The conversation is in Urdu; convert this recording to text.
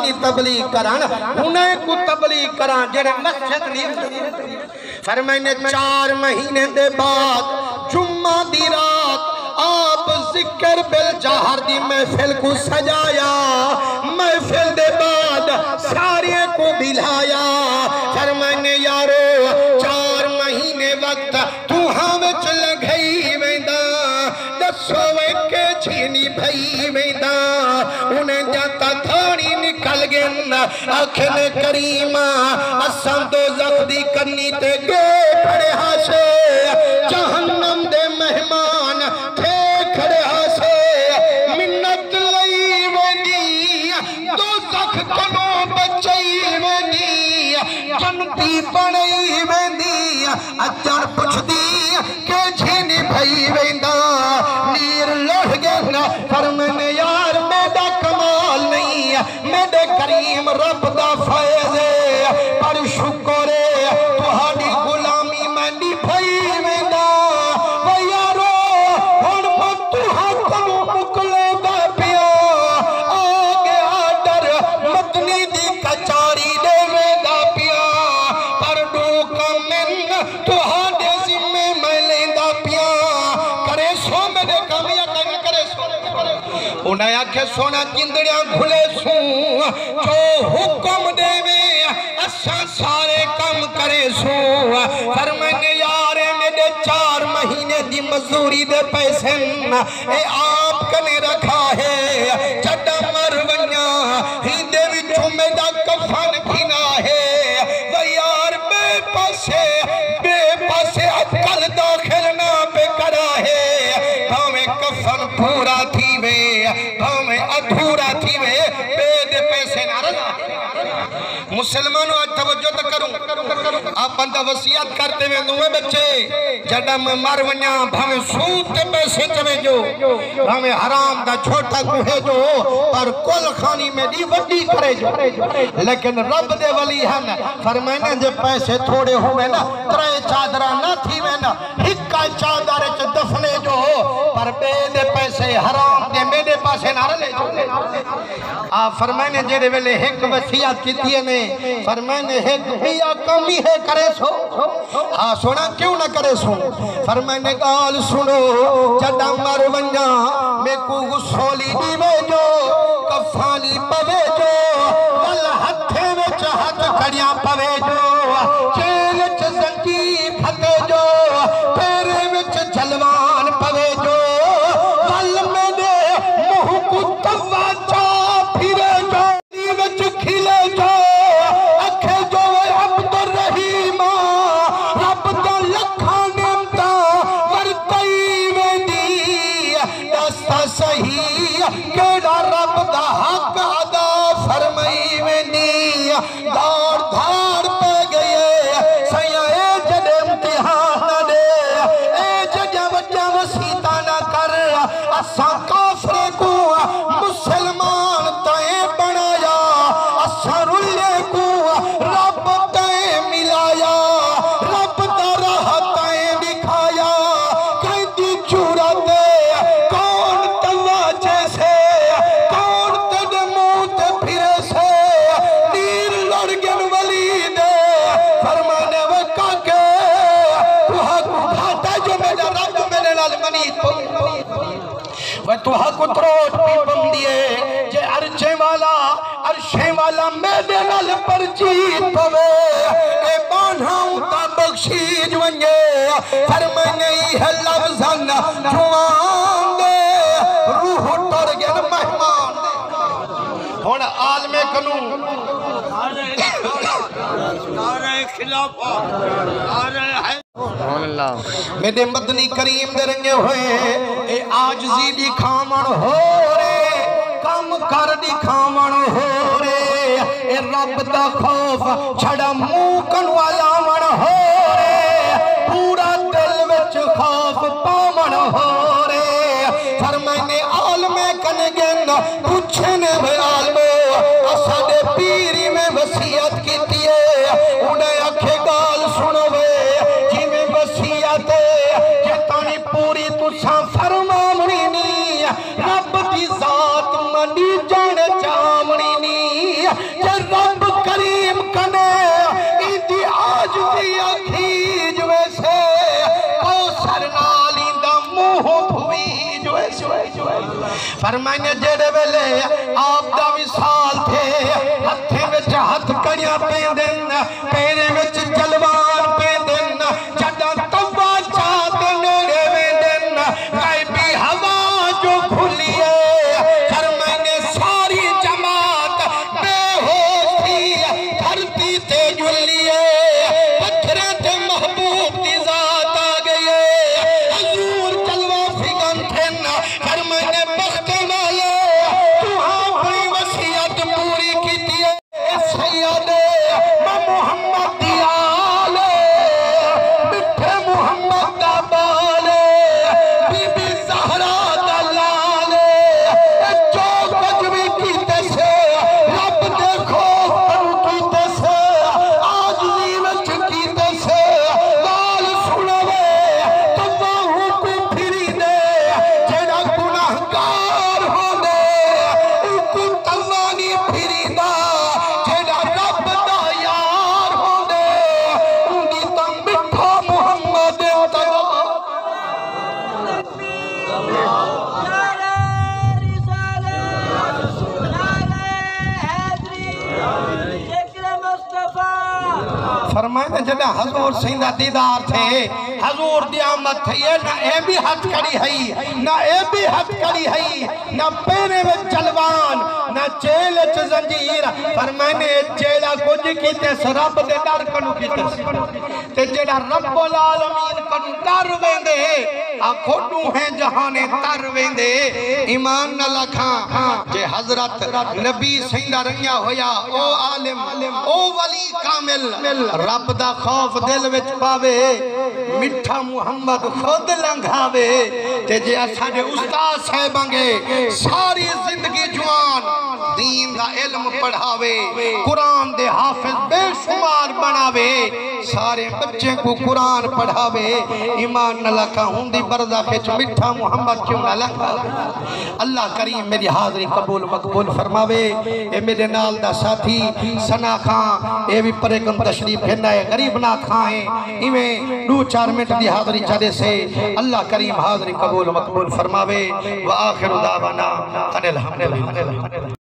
سونی تبلیغ کران انہیں کو تبلیغ کران جنہیں مسجد نہیں فرمائنے 4 مہینے دے بعد جمعہ دی رات آپ ذکر بالجہر دی محفل کو سجایا محفل دے بعد سارے کو بلایا فرمائنے یارو 4 مہینے وقت تو ہم چل گئی ویندہ دسوے کے چھینی بھائی ویندہ انہیں جاتا تھوڑی نکل گن آنکھیں کریم اسم دو زخدی کرنی تے گے کھڑے ہاسے جہنم دے مہمان تھے کھڑے ہاسے منت لئی ویندی دو زخ کنو بچائی ویندی جنتی پڑھائی ویندی اچھر پچھ دی کہ چھینی بھائی ویندہ نیر لڑ گیا فرمانے یار میرا کمال نہیں میرے کریم رب دا فیض ہے پر شکر ہے تہاڈی غلامی میں نبھائی ویندہ و یارو ہن تہاں کوں مکلے دا پیا آگے آڈر مدنی دی کچاری دے ویندہ پیا پر ڈوکا من تہاڈے ذمے میں لیندہ پیا کرے سو میرے کامیا کرے سو انہیں آکھے سونا جندڑیاں گھلے سوں جو حکم دے میں اساں سارے کم کرے سوں فرمانے یارے میرے 4 مہینے دی مزوری دے پیسے اے آپ کنے رکھا ہے چڑا مرونیاں ہی دے وچوں میرا کفن کھنا ہے وہ یار بے پاسے اکل داخل نہ پہ کرا ہے بھاویں کفن پورا تھی وے بھاویں ادھورا تھی وے بے دے پیسے نہ رہا مسلمانوں آج توجہ تک کروں آپ بندہ وسیعت کرتے ہوئے دوئے بچے جڑا میں مرونیاں بھاویں سود تے پیسے چوے جو بھاویں حرام دا چھوٹا کوہے جو پر کل خانی میں دی وڈی کرے جو لیکن رب دے ولی ہن فرمائنے جو پیسے تھوڑے ہوئے نا 3 چادرہ نہ تھی میں نا ہکا چادر چ دفنے جو پر بے دے پیسے حرام دے میرے پاسے نہ رلے جو آپ فرمائنے جڑے ویلے ایک وسیعت کیتی ہے فرمائنے ایک بھیا کمی ہے کرے سو ہاں سونا کیوں نہ کرے سو فرمائنے گال سنو جڑا مرونیاں میں کو غسولی دیوے جو کفانی پوے جو ول ہتھے وچ ہاتھ کھڑیاں پوے جو چیل وچ زنجیر پھکے جو پیرے وچ جلوان پوے جو ول میرے منہ کو توا چا پھرے جو وچ کھلے جو اکھے جو عبد الرحیم رب دا لکھاں نعمتا ورتائی ویندی دستا صحیح کیڑا رب دا حق ادا فرمائی ویندی دار دھار پہ گئے سیاں اے جڑے امتحان نہ دے اے جڑے وجہ وسیطہ نہ کر اساں کافرے کو مسلمان تائیں بنایا اساں رلے کو رب تائیں ملایا رب دا راہ تائیں دکھایا کہیں دی چورا دے کون تواجے سے کون تیرے منہ تے پھرے سے نیر لڑ گن ولی دے فرمانے وکا کے توہا کو گھاٹا جو میرا رب میرے لال منی وہ توہا کو تروٹ بھی بم دیے جے عرشے والا میرے نال پر جیت پوے اے بانہاں تا بخشیج ونجے فرمانے ہے لفظاً جوان دے روح ٹر گن مہمان دے ہون عالم کنوں نعرہ خلافہ میرے مدنی کریم دے رنگے ہوئے اے آجزی دکھامن ہو رے کم کر دکھامن ہو رے اے رب دا خوف چھڑا موکن والا من ہو رے پورا دل وچ خوف پامن ہو رے فرمائنے عالم کنگن پوچھنے میں عالمو اساڈے پیری میں وسیعت کیتی ہے انہیں اکھے گال سنوے جی میں وسیعت کہ تانی پوری تساں فرمامنی نہیں رب دی ذات منی جان چامنی نہیں رب کریم کنے ایدی آج دی اکھیج ویسے کوثر نالی دا منہ دھوئی جو فرمائنے جڑے ویلے آپ دا وصال تھے ہتھے وچ ہتھ کڑیاں پیندن پیرے وچ جلوان پیندن جڑا توا چاہت نیڑے ویندن غیبی ہوا جو کھلیے فرمائنے ساری جماعت بے ہوش تھی دھرتی تے جلیے پتھرے تے محبوب دی ذات آ گئے حضور جلوہ فگن تھن فرمائنے بخت والے تو اپنی وصیت پوری کیتی ہے سید محمد دی آلے مٹھے محمد دا بالے بی بی زہرا دا لالے جو کچھ بھی کیتے سے رب دے خوف کرو کیتے سے آج نیوچ کیتے سے لال سنوے تو باہوں کو پھری دے جیڑا گناہگار ہو دے کو توانی پھری دا جیڑا رب دا یار ہو دے انگی تا مٹھا محمد تیار فرمائے جنہ حضور سیندہ دیدار تھے حضور دی آمد تھے یہ نہ اے بھی ہتھ کڑی ہے نہ اے بھی ہتھ کڑی ہے نہ پیرے میں جلوان نہ جیل چ زنجیر فرمائے جیلہ کچھ کیتے سے رب دے ڈر کنو کیتے سے تے جیڑا رب العالمین کنو ڈر ویندے کھوٹو ہیں جہانے تر ویندے ایمان نہ لکھاں جے حضرت نبی سیندہ رنگیا ہویا او عالم او ولی کامل رب دا خوف دل وچ پاوے مٹھا محمد خود لنگھاوے تے جے اساں دے استاد صاحبانگے ساری زندگی جوان دین دا علم پڑھاوے قرآن دے حافظ بے شمار بناوے سارے بچے کو قرآن پڑھاوے ایمان نہ لکھا ہندی برزخ مٹھا محمد کیوں نہ لکھا اللہ کریم میری حاضری قبول مقبول فرماوے اے میرے نال دا ساتھی سنا خان اے بھی پرے کم تشریف پھرنا ہے غریب نہ کھائیں ایمیں 2-4 منٹ دی حاضری چاہے سے اللہ کریم حاضری قبول مقبول فرماوے وآخر دعوانا ان الحمدللہ